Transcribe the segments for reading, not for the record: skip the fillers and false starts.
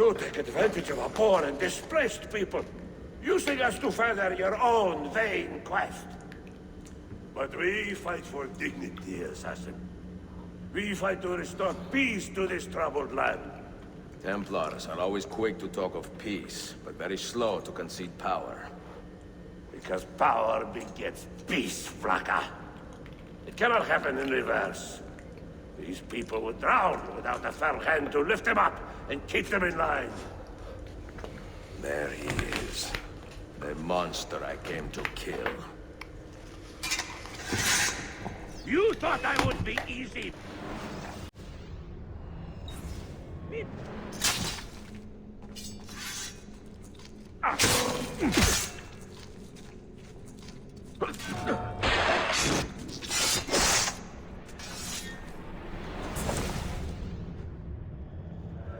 You take advantage of a poor and displaced people, using us to further your own vain quest. But we fight for dignity, assassin. We fight to restore peace to this troubled land. Templars are always quick to talk of peace, but very slow to concede power. Because power begets peace, Flaka. It cannot happen in reverse. These people would drown without a firm hand to lift them up and keep them in line. There he is. The monster I came to kill. You thought I would be easy.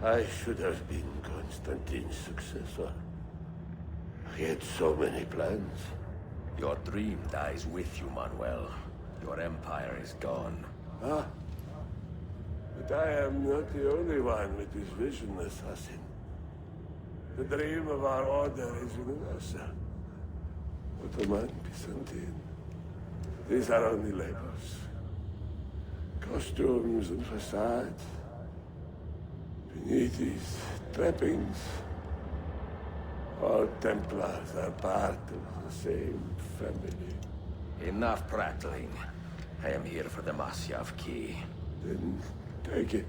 I should have been Constantine's successor. He had so many plans. Your dream dies with you, Manuel. Your empire is gone. Ah. But I am not the only one with this vision, assassin. The dream of our order is universal. Ottoman, Byzantine. These are only labels. Costumes and facades. Beneath these trappings, all Templars are part of the same family. Enough prattling. I am here for the Masyav key. Then take it.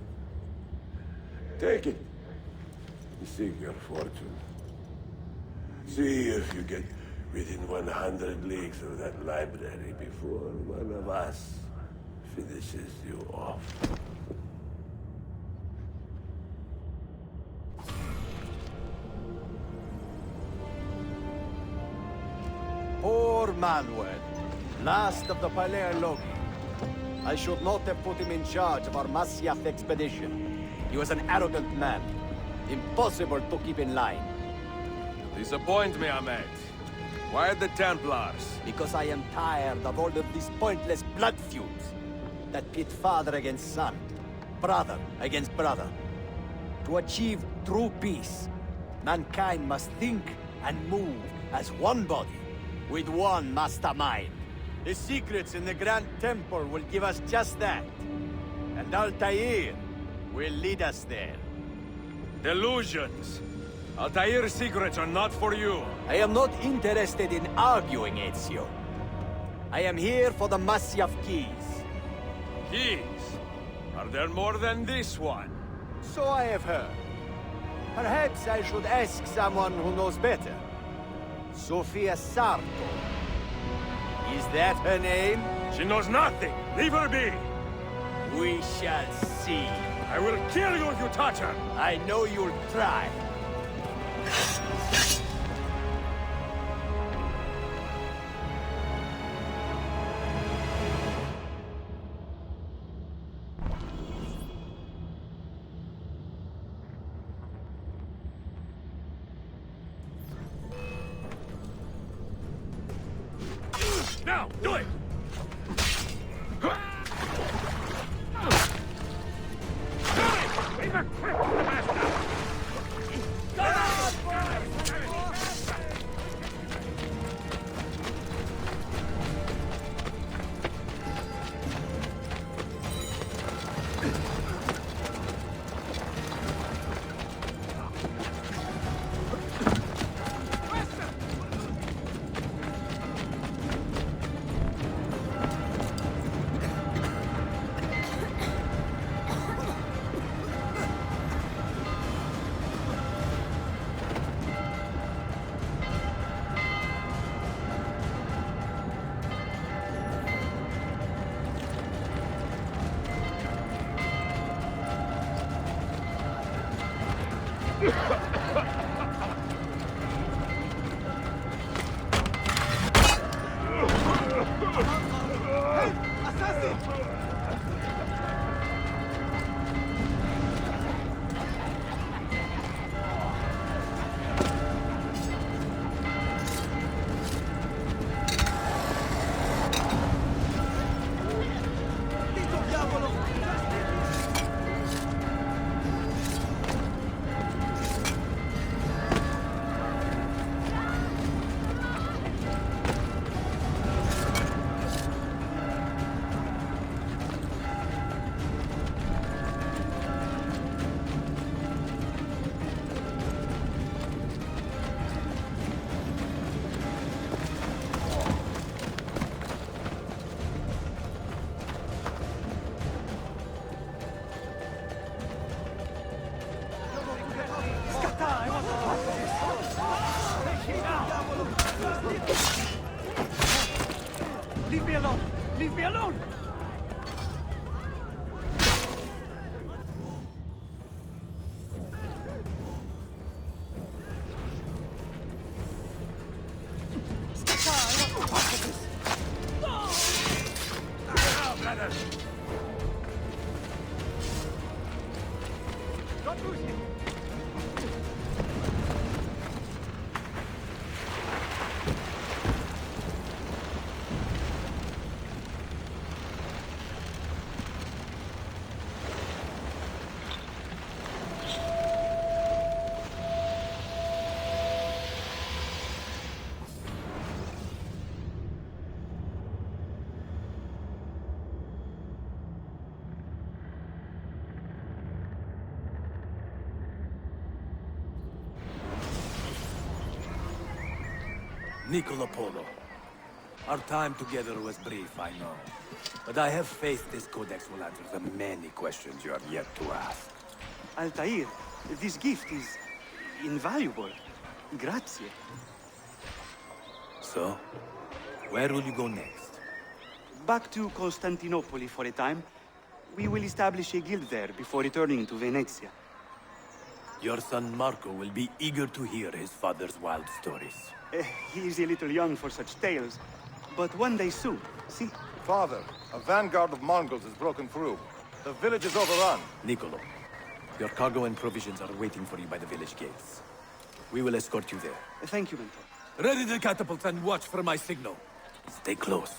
Take it. Seek your fortune. See if you get within 100 leagues of that library before one of us finishes you off. Poor Manuel, last of the Paleologi. I should not have put him in charge of our Masyath expedition. He was an arrogant man. Impossible to keep in line. Disappoint me, Ahmed. Why the Templars? Because I am tired of all of these pointless blood feuds that pit father against son, brother against brother. To achieve true peace, mankind must think and move as one body, with one mastermind. The secrets in the Grand Temple will give us just that. And Altair will lead us there. Delusions. Altair's secrets are not for you. I am not interested in arguing, Ezio. I am here for the Masyav keys. Keys? Are there more than this one? So I have heard. Perhaps I should ask someone who knows better. Sofia Sarto. Is that her name? She knows nothing. Leave her be. We shall see. I will kill you if you touch her. I know you'll try. Now, do it! We've equipped the master! me alone! Leave me alone! Don't lose me! Niccolo Polo. Our time together was brief, I know. But I have faith this codex will answer the many questions you have yet to ask. Altair, this gift is invaluable. Grazie. So, where will you go next? Back to Constantinople for a time. We will establish a guild there before returning to Venezia. Your son Marco will be eager to hear his father's wild stories. He is a little young for such tales, but one day soon, see? Father, a vanguard of Mongols has broken through. The village is overrun. Niccolo, your cargo and provisions are waiting for you by the village gates. We will escort you there. Thank you, Mentor. Ready the catapults and watch for my signal. Stay close.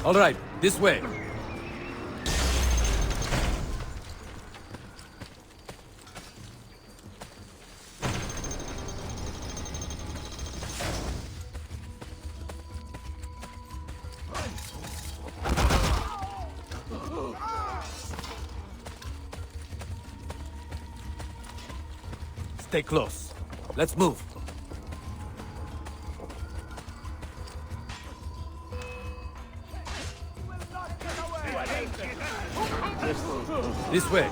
All right, this way. Stay close. Let's move. This way.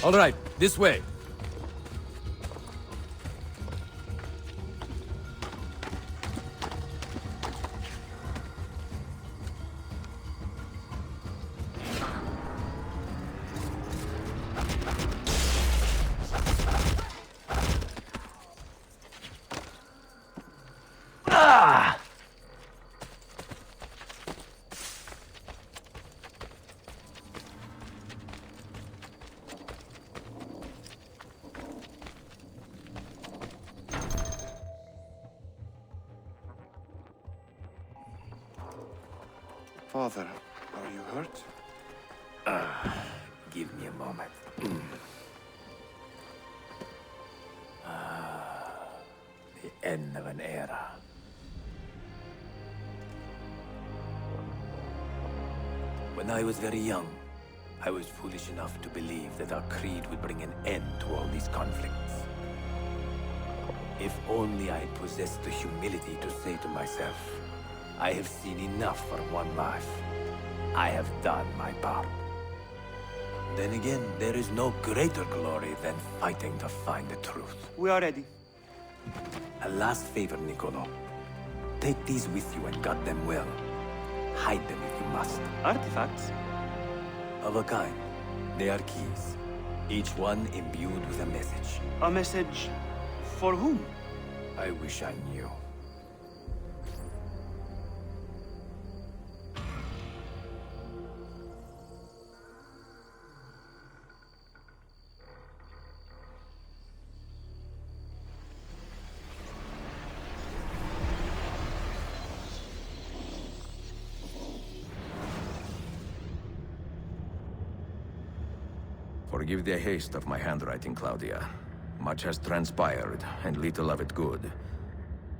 All right, this way. Father, are you hurt? Give me a moment. The end of an era. When I was very young, I was foolish enough to believe that our creed would bring an end to all these conflicts. If only I possessed the humility to say to myself, I have seen enough for one life. I have done my part. Then again, there is no greater glory than fighting to find the truth. We are ready. A last favor, Niccolo. Take these with you and guard them well. Hide them if you must. Artifacts? Of a kind. They are keys. Each one imbued with a message. A message for whom? I wish I knew. Forgive the haste of my handwriting, Claudia. Much has transpired, and little of it good.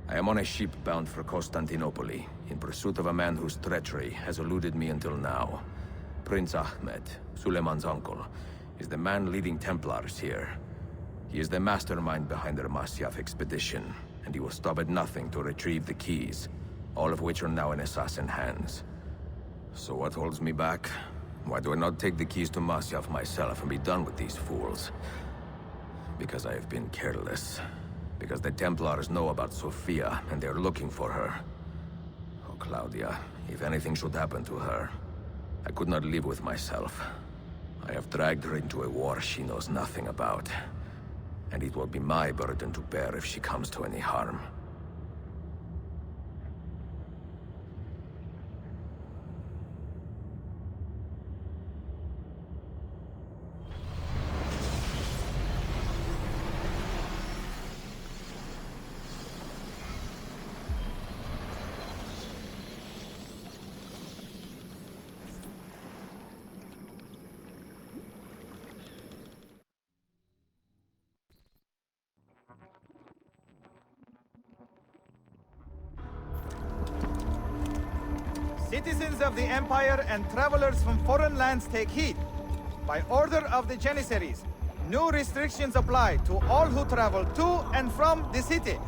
I am on a ship bound for Constantinople, in pursuit of a man whose treachery has eluded me until now. Prince Ahmed, Suleiman's uncle, is the man leading Templars here. He is the mastermind behind their Masyaf expedition, and he will stop at nothing to retrieve the keys, all of which are now in assassin hands. So what holds me back? Why do I not take the keys to Masyaf myself and be done with these fools? Because I have been careless. Because the Templars know about Sophia, and they're looking for her. Oh, Claudia, if anything should happen to her, I could not live with myself. I have dragged her into a war she knows nothing about. And it will be my burden to bear if she comes to any harm. Citizens of the Empire and travelers from foreign lands take heed. By order of the Janissaries, new restrictions apply to all who travel to and from the city.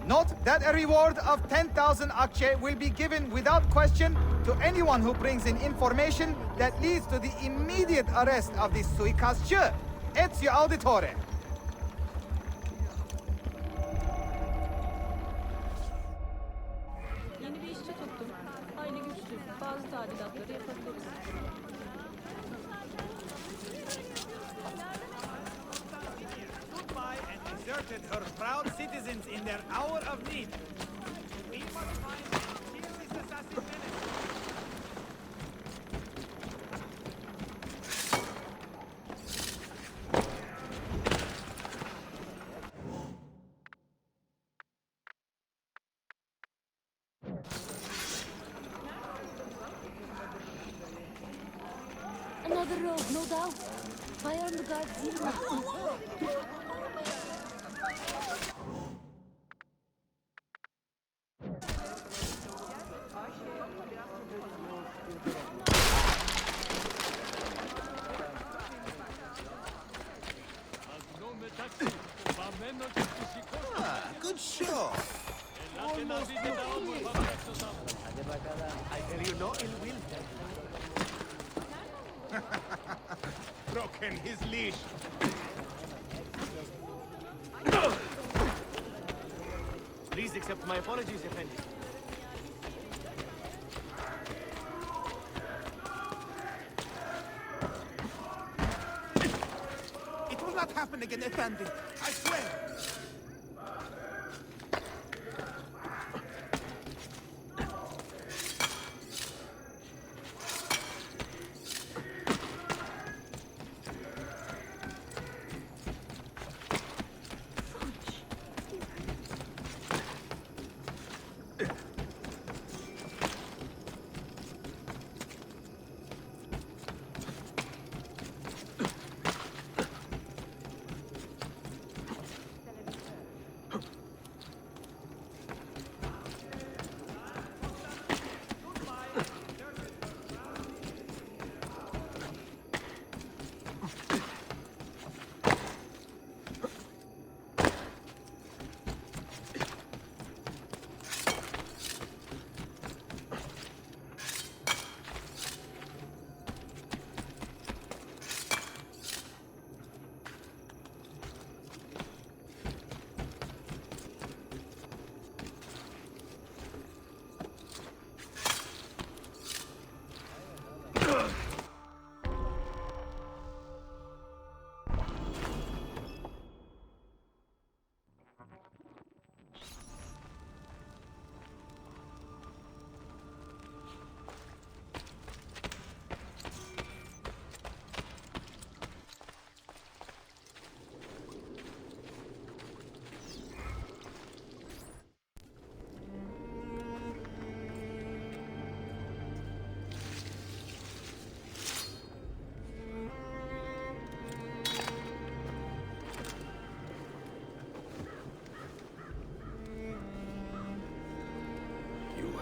Note that a reward of 10,000 akçe will be given without question to anyone who brings in information that leads to the immediate arrest of the suikastçı, Ezio Auditore. Yeni bir işçi tuttum. Aynı güçlü. Bazı tadilatları yapabiliriz. Stood by and deserted her proud citizens in their hour of need. We must find and kill this assassin menace. Another road, no doubt. Fire on the guard, zero. Good show. Broken his leash. Please accept my apologies, Effendi. It will not happen again, Effendi. I swear.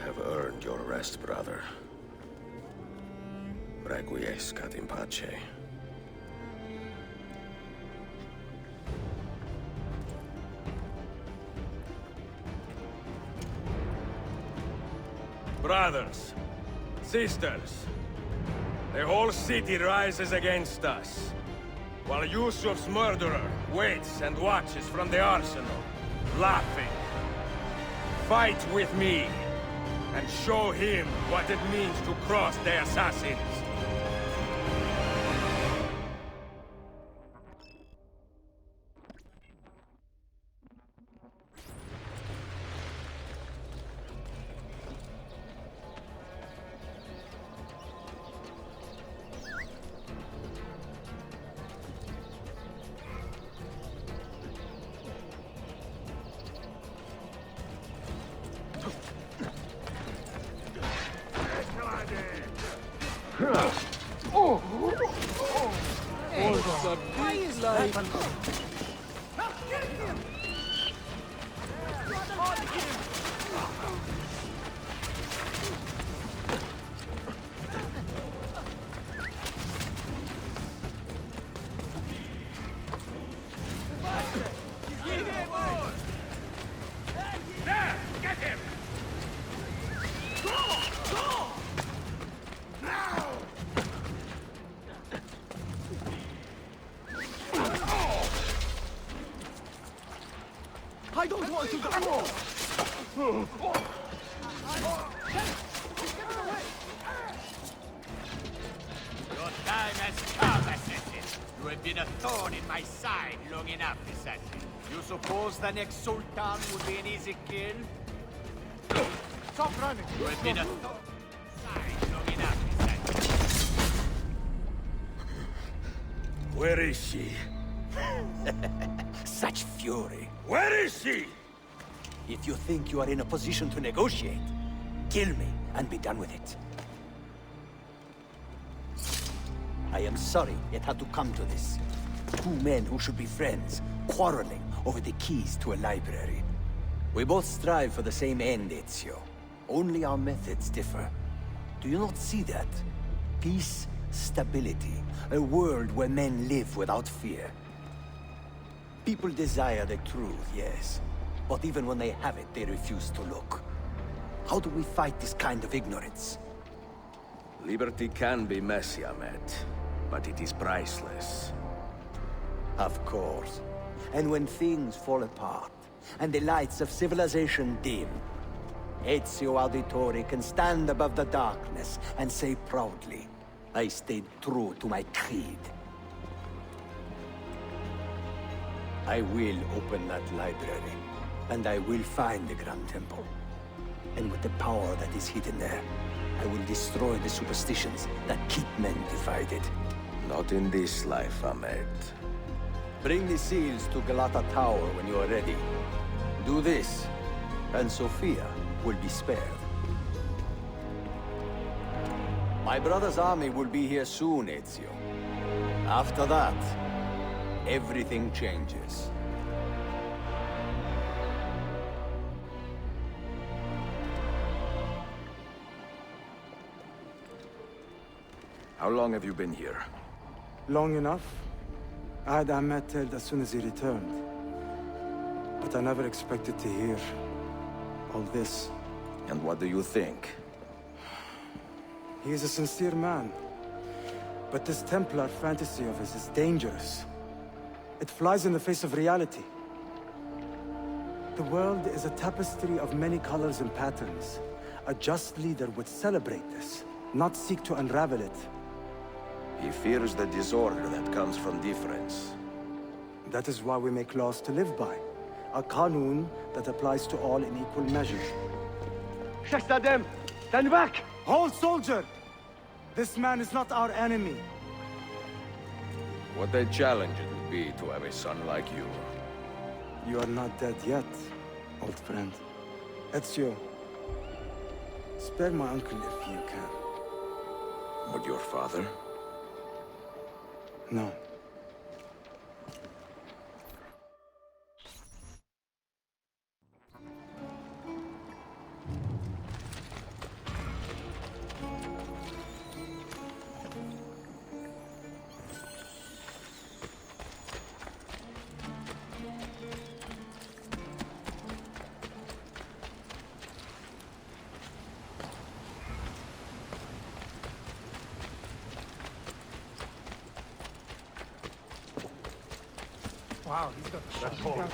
have earned your rest, brother. Requiescat in pace. Brothers, sisters, the whole city rises against us, while Yusuf's murderer waits and watches from the arsenal, laughing. Fight with me, and show him what it means to cross the assassins. I don't want to go! Your time has come, assassin. You have been a thorn in my side long enough, assassin. You suppose the next Sultan would be an easy kill? Stop running! You have been a thorn in my side long enough, assassin. Where is she? Such fury. Where is she? If you think you are in a position to negotiate, kill me and be done with it. I am sorry it had to come to this. Two men who should be friends, quarreling over the keys to a library. We both strive for the same end, Ezio. Only our methods differ. Do you not see that? Peace, stability, a world where men live without fear. People desire the truth, yes. But even when they have it, they refuse to look. How do we fight this kind of ignorance? Liberty can be messy, Ahmed, but it is priceless. Of course. And when things fall apart, and the lights of civilization dim, Ezio Auditore can stand above the darkness and say proudly, I stayed true to my creed. I will open that library, and I will find the Grand Temple. And with the power that is hidden there, I will destroy the superstitions that keep men divided. Not in this life, Ahmed. Bring the seals to Galata Tower when you are ready. Do this, and Sophia will be spared. My brother's army will be here soon, Ezio. After that, everything changes. How long have you been here? Long enough. I had Ahmed killed as soon as he returned. But I never expected to hear all this. And what do you think? He is a sincere man. But this Templar fantasy of his is dangerous. It flies in the face of reality. The world is a tapestry of many colors and patterns. A just leader would celebrate this, not seek to unravel it. He fears the disorder that comes from difference. That is why we make laws to live by. A qanun that applies to all in equal measure. Shahzadem, stand back! Hold, soldier! This man is not our enemy. What a challenge it would be to have a son like you. You are not dead yet, old friend. Ezio, spare my uncle if you can. Would your father? No. Wow, he's got That's cool.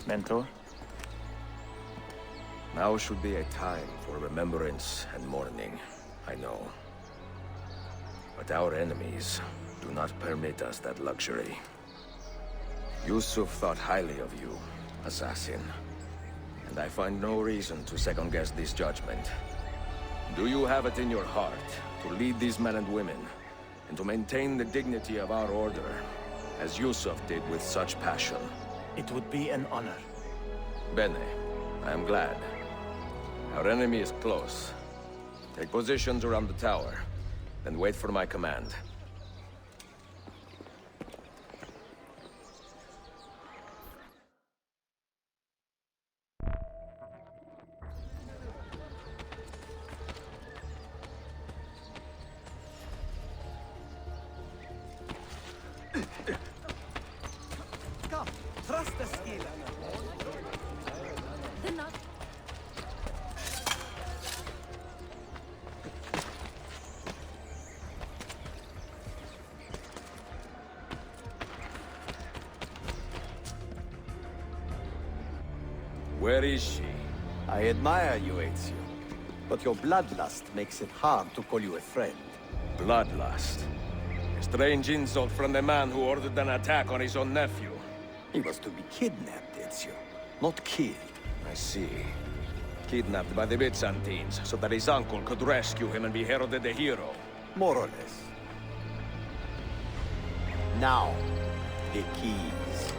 Mentor? Now should be a time for remembrance and mourning, I know. But our enemies do not permit us that luxury. Yusuf thought highly of you, assassin. And I find no reason to second-guess this judgment. Do you have it in your heart to lead these men and women, and to maintain the dignity of our order, as Yusuf did with such passion? It would be an honor. Bene, I am glad. Our enemy is close. Take positions around the tower, then wait for my command. Come, trust the skill. Where is she? I admire you, Ezio. But your bloodlust makes it hard to call you a friend. Bloodlust. A strange insult from the man who ordered an attack on his own nephew. He was to be kidnapped, Ezio, not killed. I see. Kidnapped by the Byzantines, so that his uncle could rescue him and be heralded a hero. More or less. Now, the keys.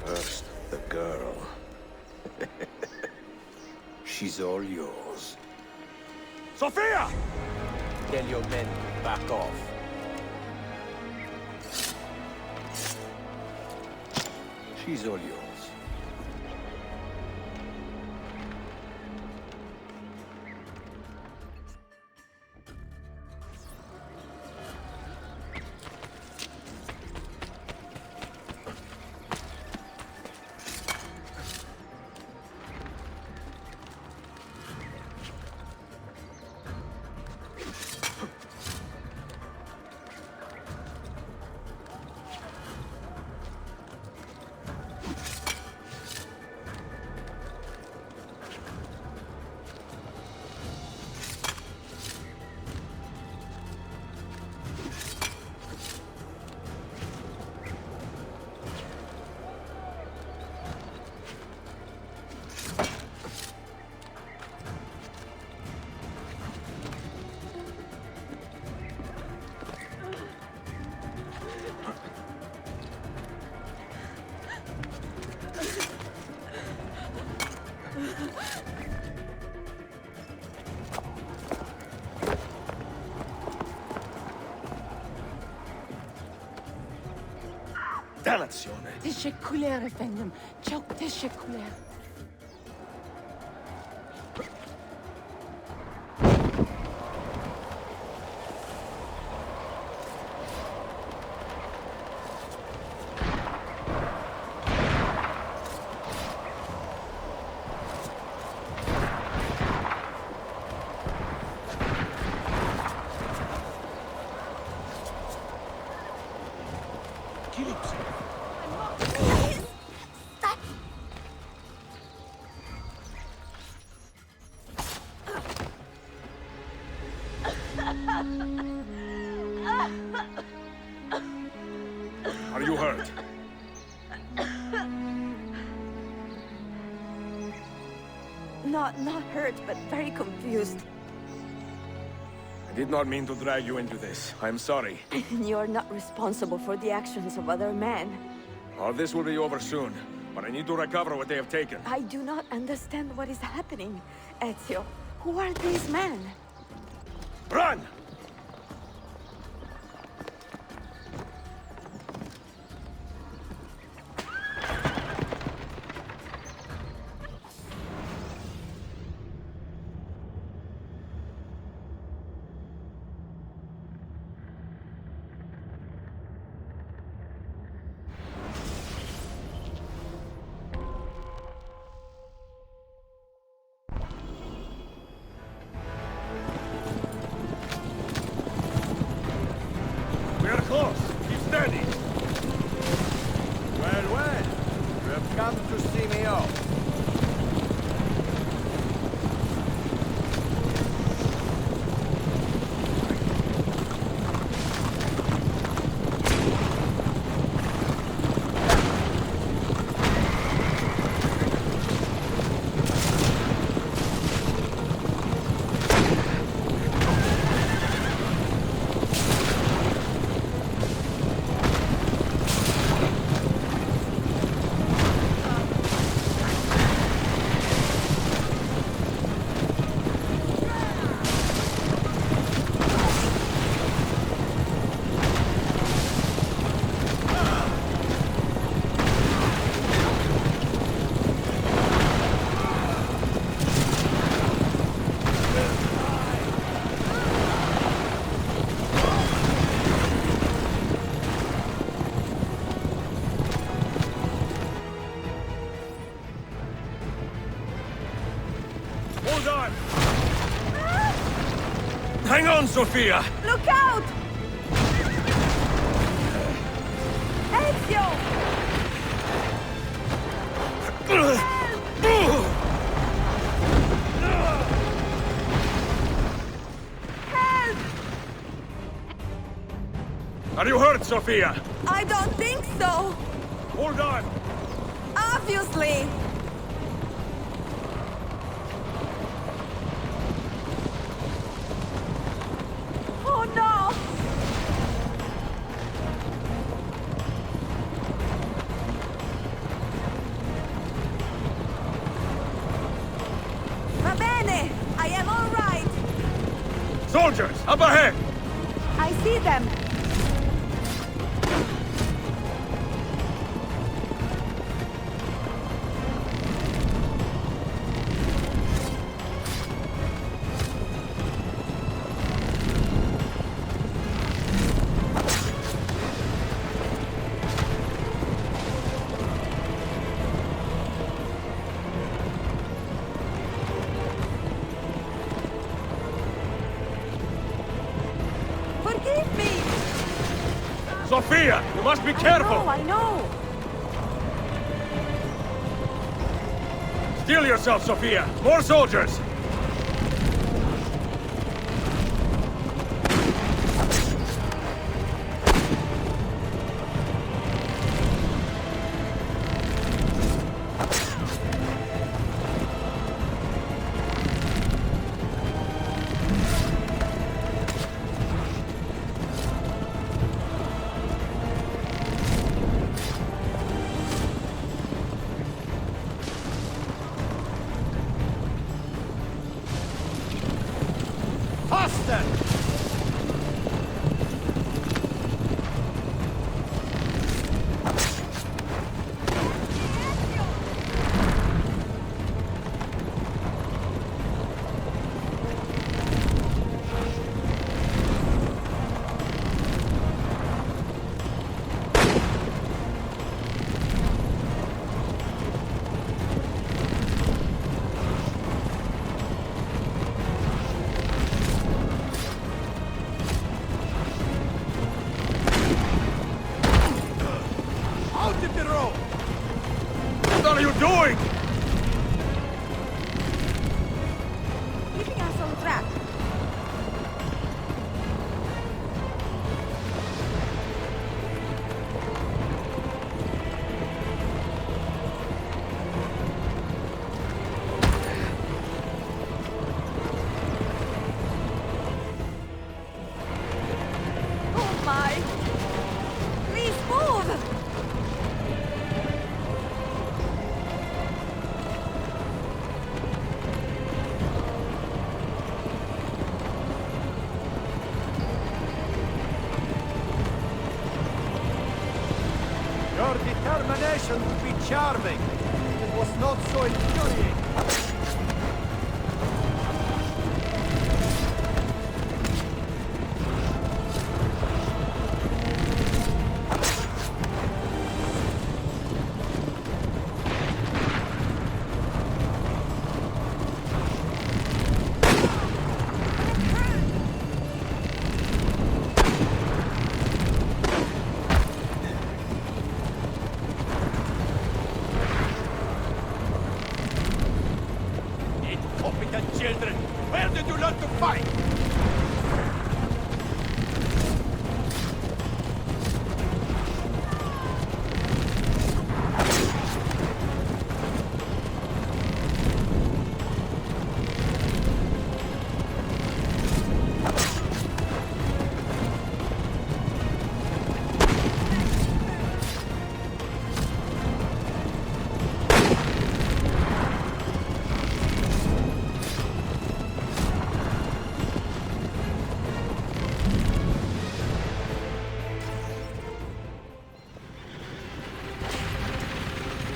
First, the girl. She's all yours. Sophia! Tell your men to back off. She's all yours. Dannazione! Teşekkürler efendim. Çok teşekkürler. Are you hurt? Not hurt, but very confused. I did not mean to drag you into this. I'm sorry. You're not responsible for the actions of other men. All this will be over soon, but I need to recover what they have taken. I do not understand what is happening. Ezio, who are these men? Run! We are close. Keep steady. Well, well. You have come to see me off. Hold on! Hang on, Sophia! Look out! Ezio! Help! Are you hurt, Sophia? I don't think so. Hold on! Obviously. Oh no! Va bene! I am all right! Soldiers, up ahead! I see them! Sophia, you must be careful! I know! Steel yourself, Sophia! More soldiers! Faster! Out of the road! What are you doing? Keeping us on track. Oh my! Please move! Your determination would be charming. It was not so infuriating. Incompetent children! Where did you learn to fight?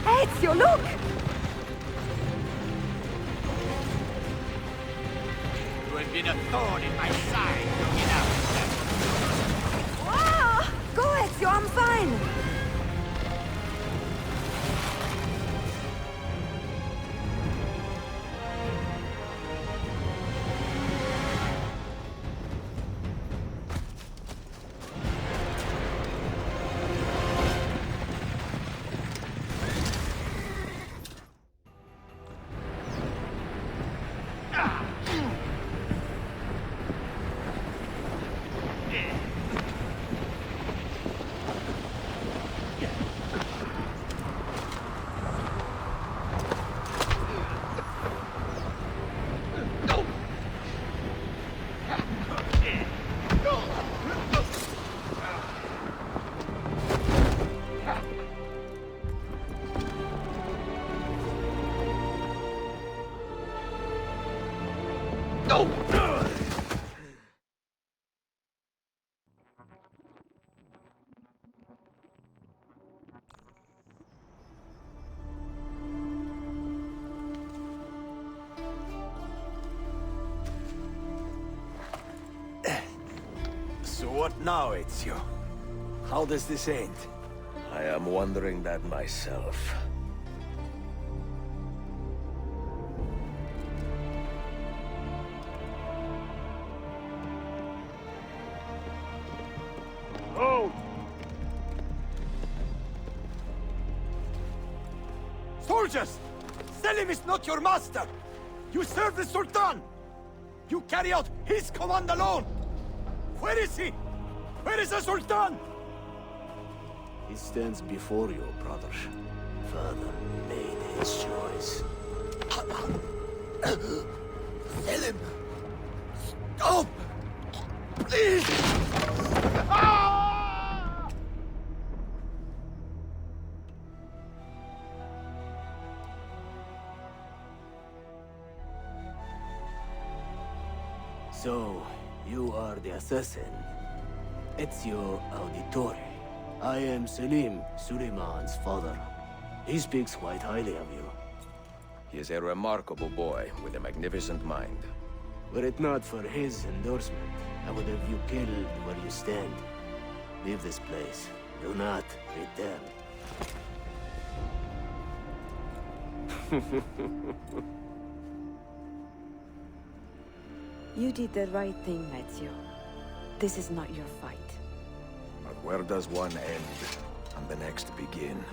Ezio, look! You have been a thorn in my side long enough. Ah! Go, Ezio, I'm fine! So what now, Ezio? How does this end? I am wondering that myself. Hold! soldiers! Selim is not your master! You serve the Sultan! You carry out his command alone! Where is he? Where is the Sultan? He stands before you, brother. Father made his choice. Selim! Stop! Please! So, you are the assassin. Ezio Auditore. I am Selim, Suleiman's father. He speaks quite highly of you. He is a remarkable boy with a magnificent mind. Were it not for his endorsement, I would have you killed where you stand. Leave this place. Do not return. You did the right thing, Ezio. This is not your fight. But where does one end and the next begin?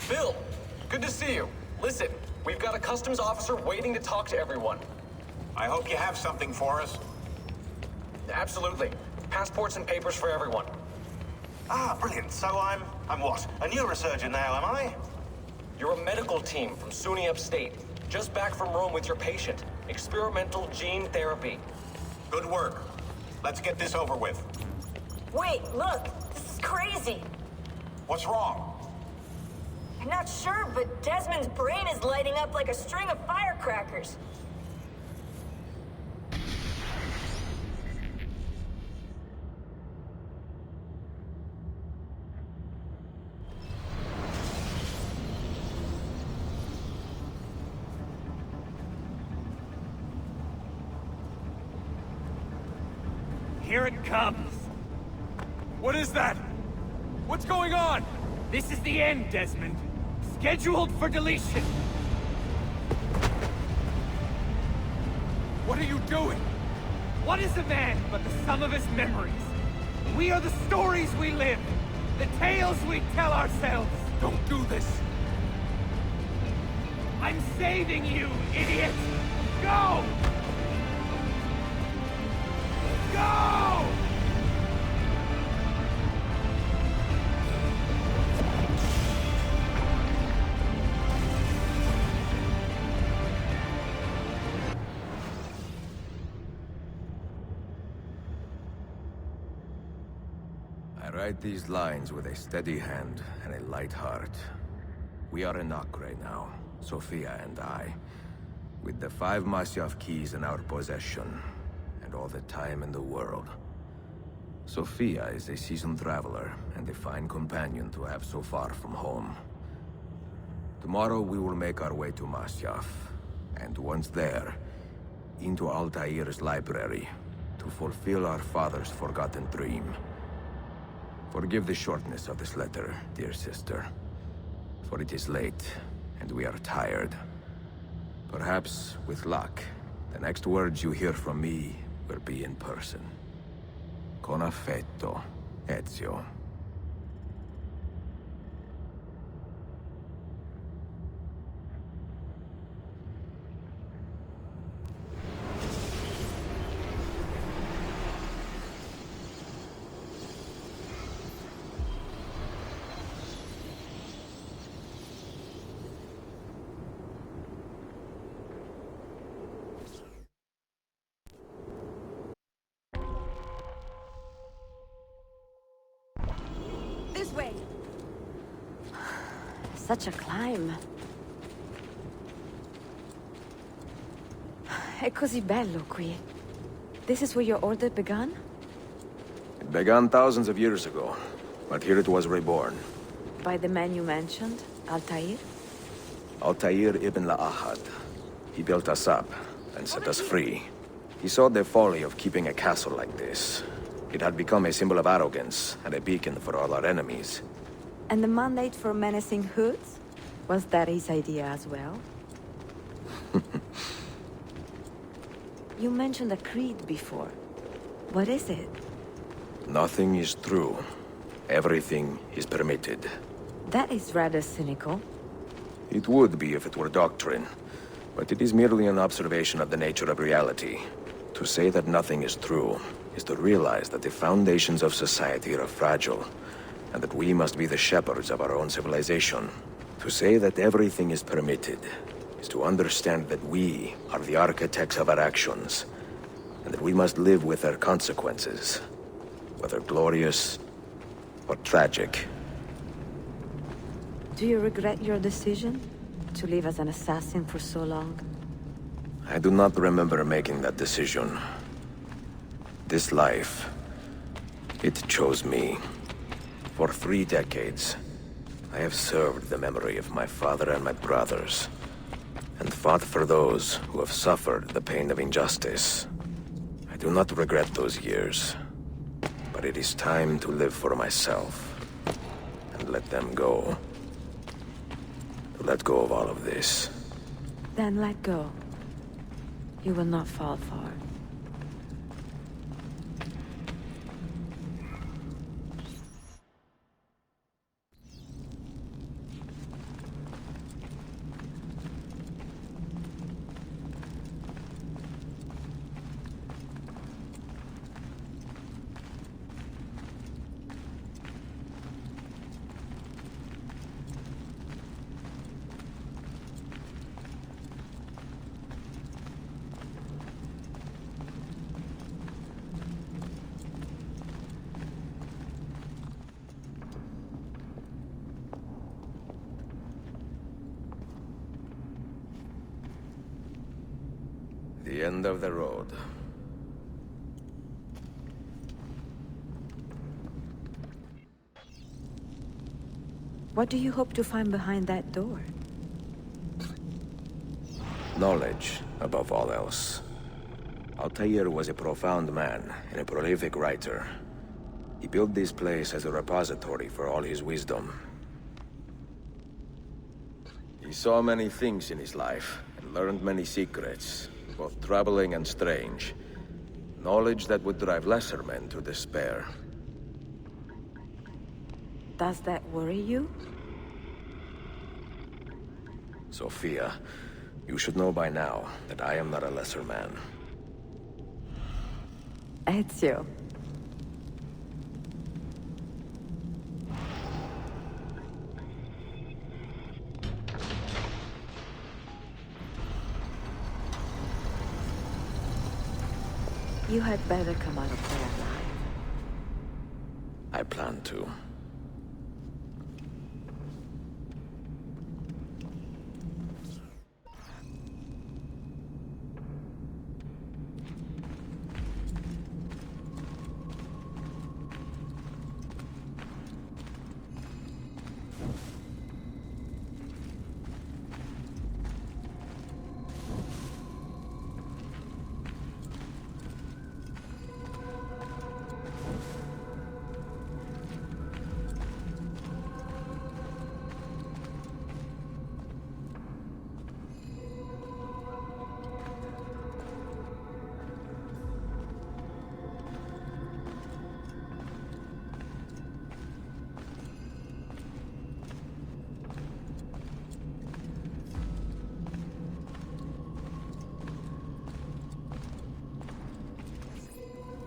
Bill, good to see you. Listen, we've got a customs officer waiting to talk to everyone. I hope you have something for us. Absolutely. Passports and papers for everyone. Ah, brilliant. So I'm what? A neurosurgeon now, am I? You're a medical team from SUNY Upstate. Just back from Rome with your patient. Experimental gene therapy. Good work. Let's get this over with. Wait, look! This is crazy! What's wrong? I'm not sure, but Desmond's brain is lighting up like a string of firecrackers. Here it comes! What is that? What's going on? This is the end, Desmond. Scheduled for deletion. What are you doing? What is a man but the sum of his memories? We are the stories we live, the tales we tell ourselves. Don't do this! I'm saving you, idiot! Go! Go! I write these lines with a steady hand and a light heart. We are in Acre now, Sofia and I, with the 5 Masyaf keys in our possession, and all the time in the world. Sofia is a seasoned traveler, and a fine companion to have so far from home. Tomorrow we will make our way to Masyaf, and once there, into Altair's library, to fulfill our father's forgotten dream. Forgive the shortness of this letter, dear sister. For it is late, and we are tired. Perhaps, with luck, the next words you hear from me will be in person. Con affetto, Ezio. This way! Such a climb. È così bello qui. This is where your order began? It began thousands of years ago. but here it was reborn. By the man you mentioned, Altair? Altair ibn La'ahad. He built us up and set us free. He saw the folly of keeping a castle like this. It had become a symbol of arrogance and a beacon for all our enemies. And the mandate for menacing hoods? Was that his idea as well? You mentioned a creed before. What is it? Nothing is true. Everything is permitted. That is rather cynical. It would be if it were doctrine, but it is merely an observation of the nature of reality. To say that nothing is true is to realize that the foundations of society are fragile, and that we must be the shepherds of our own civilization. To say that everything is permitted is to understand that we are the architects of our actions, and that we must live with their consequences, whether glorious or tragic. Do you regret your decision to live as an assassin for so long? I do not remember making that decision. This life, it chose me. For 3 decades, I have served the memory of my father and my brothers, and fought for those who have suffered the pain of injustice. I do not regret those years, but it is time to live for myself, and let them go. To let go of all of this. Then let go. You will not fall far. The end of the road. What do you hope to find behind that door? Knowledge, above all else. Altair was a profound man and a prolific writer. He built this place as a repository for all his wisdom. He saw many things in his life, and learned many secrets, both troubling and strange. Knowledge that would drive lesser men to despair. Does that worry you? Sophia, you should know by now that I am not a lesser man. Ezio. You had better come out of there alive. I plan to.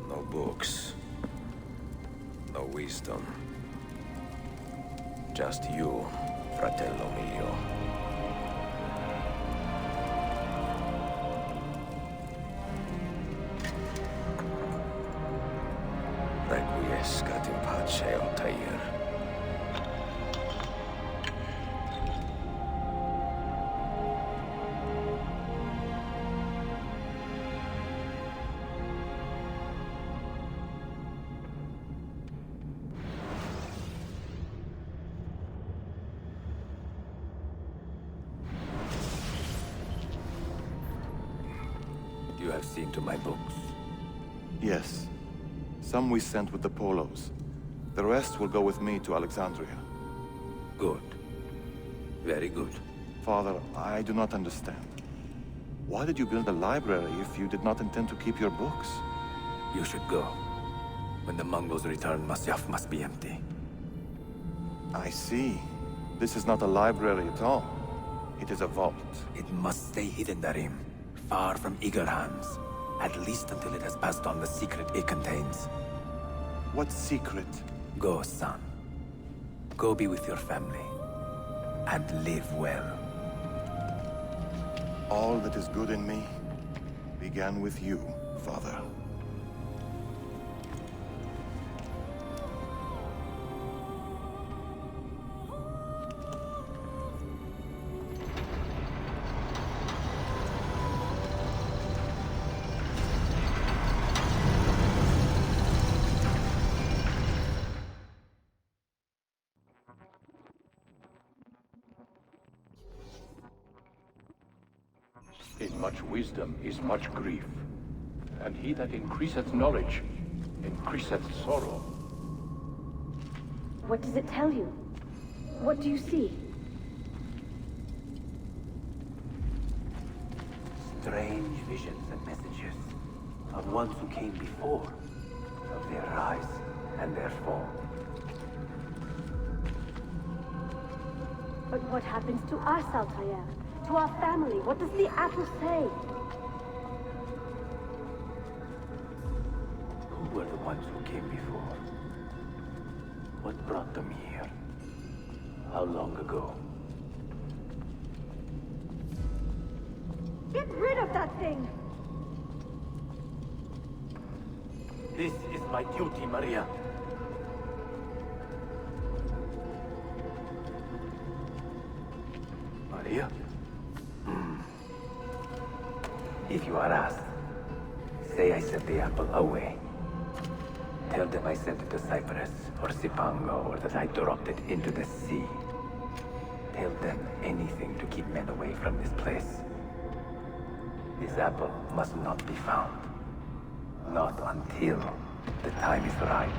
No books. No wisdom. Just you, fratello mio. Requiescat in pace, Altair. have seen to my books? Yes. Some we sent with the Polos. The rest will go with me to Alexandria. Good. Very good. Father, I do not understand. Why did you build a library if you did not intend to keep your books? You should go. When the Mongols return, Masyaf must be empty. I see. This is not a library at all. It is a vault. It must stay hidden, Darim. Far from eager hands. At least until it has passed on the secret it contains. What secret? Go, son. Go be with your family. And live well. All that is good in me began with you, Father. In much wisdom is much grief, and he that increaseth knowledge increaseth sorrow. What does it tell you? What do you see? Strange visions and messages of ones who came before, of their rise and their fall. But what happens to us, Altair? To our family? What does the apple say? Who were the ones who came before? What brought them here? How long ago? Get rid of that thing! This is my duty, Maria. Maria? If you are asked, say I sent the apple away. Tell them I sent it to Cyprus, or Cipango, or that I dropped it into the sea. Tell them anything to keep men away from this place. This apple must not be found. Not until the time is right.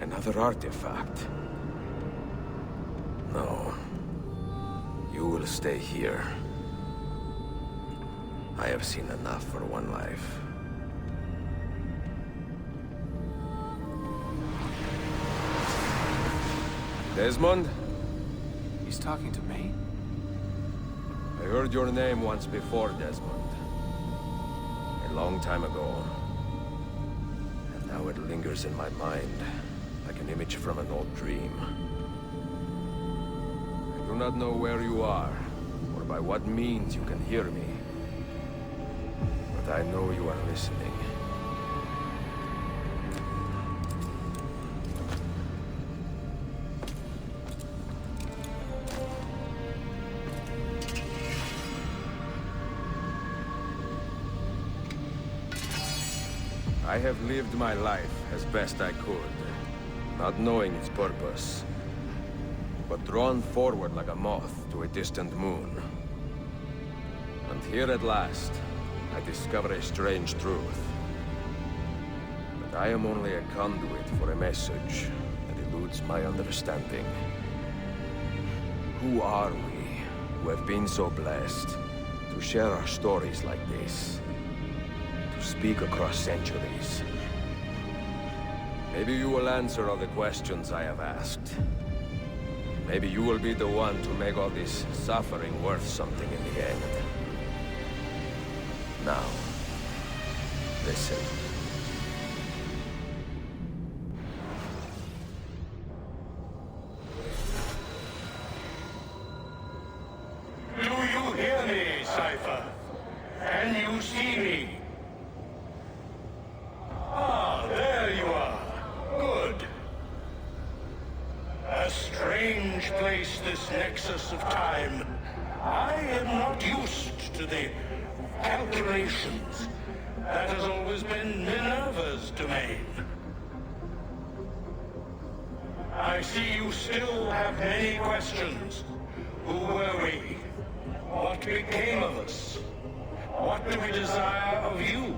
Another artifact. No. You will stay here. I have seen enough for one life. Desmond? He's talking to me? I heard your name once before, Desmond. A long time ago. And now it lingers in my mind, like an image from an old dream. I do not know where you are, or by what means you can hear me. But I know you are listening. I have lived my life as best I could, not knowing its purpose, but drawn forward like a moth to a distant moon. And here at last, I discover a strange truth. That I am only a conduit for a message that eludes my understanding. Who are we, who have been so blessed to share our stories like this? To speak across centuries? Maybe you will answer all the questions I have asked. Maybe you will be the one to make all this suffering worth something in the end. Now, listen. Do you hear me, Cypher? Can you see me? Ah, there you are. Good. A strange place, this nexus of time. I am not used to the calculations. That has always been Minerva's domain. I see you still have many questions. Who were we? What became of us? What do we desire of you?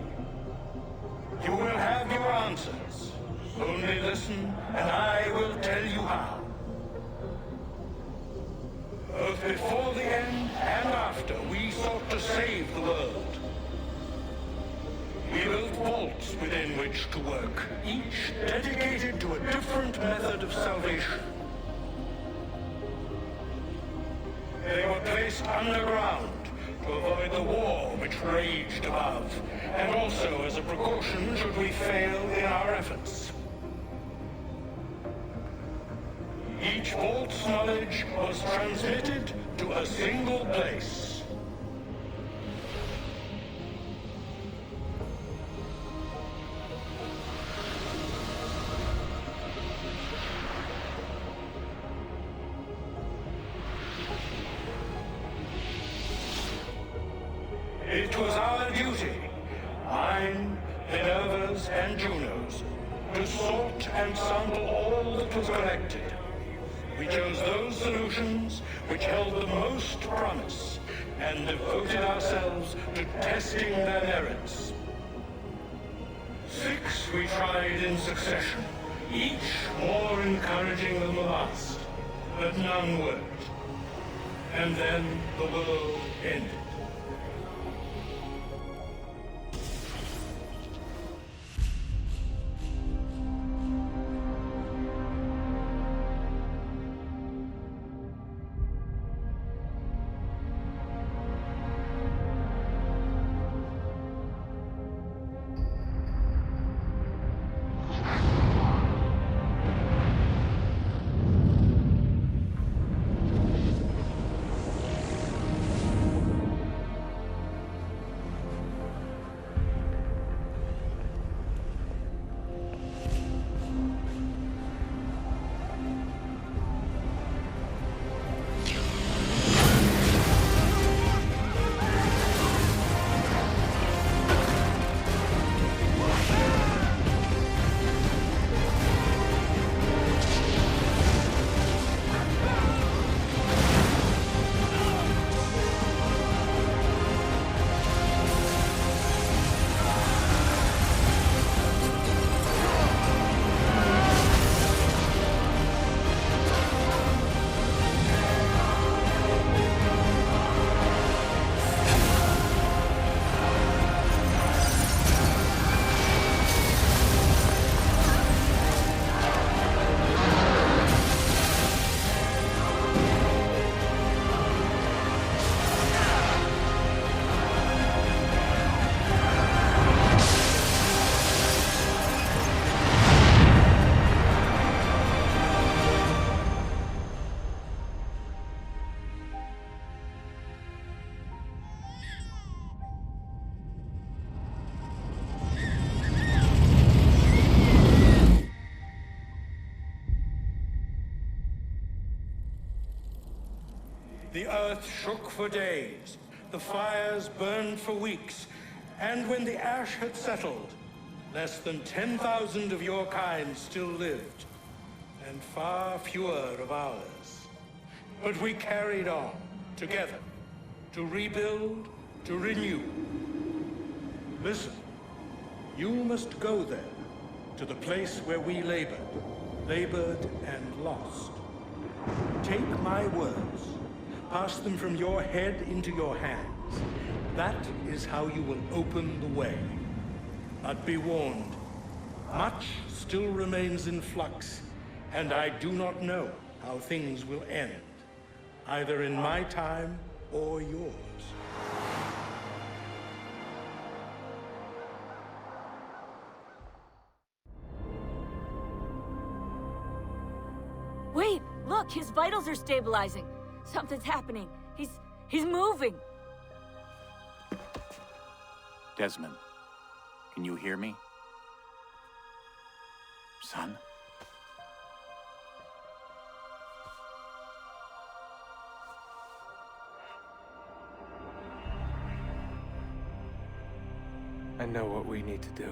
You will have your answers. Only listen, and I will tell you how. Both before the end and after, we sought to save the world. We built vaults within which to work, each dedicated to a different method of salvation. They were placed underground to avoid the war which raged above, and also as a precaution should we fail in our efforts. Each vault's knowledge was transmitted to a single place. It was our duty, mine, Minerva's, and Juno's, to sort and sample all that was collected. We chose those solutions which held the most promise, and devoted ourselves to testing their merits. 6 we tried in succession, each more encouraging than the last, but none worked. And then the world ended. The earth shook for days, the fires burned for weeks, and when the ash had settled, Less than 10,000 of your kind still lived, and far fewer of ours. But we carried on, together, to rebuild, to renew. Listen, you must go there, to the place where we labored and lost. Take my words, pass them from your head into your hands. That is how you will open the way. But be warned, much still remains in flux, and I do not know how things will end, either in my time or yours. Wait, look, his vitals are stabilizing. Something's happening. He's moving. Desmond, can you hear me? Son? I know what we need to do.